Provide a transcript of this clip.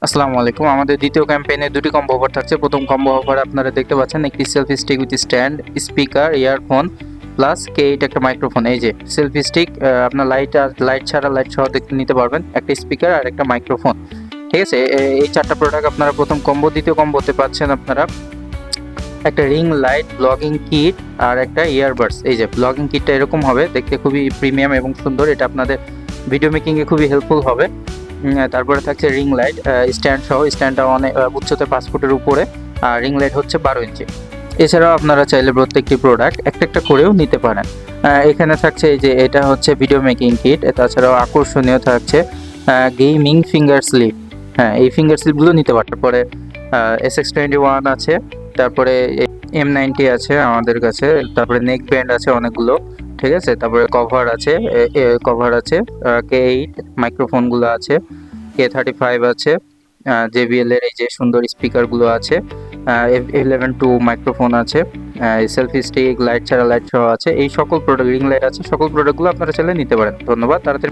আসসালামু আলাইকুম। আমাদের দ্বিতীয় ক্যাম্পেইনে দুটি কম্বো অফার থাকছে। প্রথম কম্বো অফার আপনারা দেখতে পাচ্ছেন একটি selfie stick with stand, speaker, earphone plus K8 একটা মাইক্রোফোন। এই যে সেলফি স্টিক, আপনার লাইট ছাড়া লাইট সহ দেখতে নিতে পারবেন, একটা স্পিকার আর একটা মাইক্রোফোন। ঠিক আছে, এই চারটা প্রোডাক্ট আপনারা প্রথম কম্বো। দ্বিতীয় কম্বোতে পাচ্ছেন আপনারা একটা রিং লাইট, ব্লগিং কিট আর একটা ইয়ারবাডস। এই যে ব্লগিং কিটটা এরকম হবে, দেখতে খুবই প্রিমিয়াম এবং সুন্দর। এটা আপনাদের ভিডিও মেকিংয়ে খুবই হেল্পফুল হবে। তারপরে থাকছে রিং লাইট স্ট্যান্ড সহ, স্ট্যান্ডটা অনেক উচ্চতা 5 ফুটের উপরে, আর রিং লাইট হচ্ছে 12 ইঞ্চি। এছাড়াও আপনারা চাইলে প্রত্যেকটি প্রোডাক্ট একটা একটা করেও নিতে পারেন। এখানে থাকছে এই যে এটা হচ্ছে ভিডিও মেকিং কিট। তাছাড়াও আকর্ষণীয় থাকছে গেমিং ফিঙ্গার স্লিপ। হ্যাঁ, এই ফিঙ্গার স্লিপগুলো নিতে পারেন। তারপরে SX21 আছে, তারপরে M90 আছে আমাদের কাছে, তারপরে নেক ব্যান্ড আছে অনেকগুলো। ঠিক আছে, তারপরে কভার আছে, K8 মাইক্রোফোনগুলো আছে, K35 আছে, JBL এর এই যে সুন্দর স্পিকারগুলো আছে, F11 2 মাইক্রোফোন আছে, সেলফি স্টিক, লাইট ছাড়া লাইট সহ আছে। এই সকল প্রোডাক্ট, রিং লাইট আছে, সকল প্রোডাক্টগুলো আপনারা চাইলে নিতে পারেন। ধন্যবাদ। তাড়াতাড়ি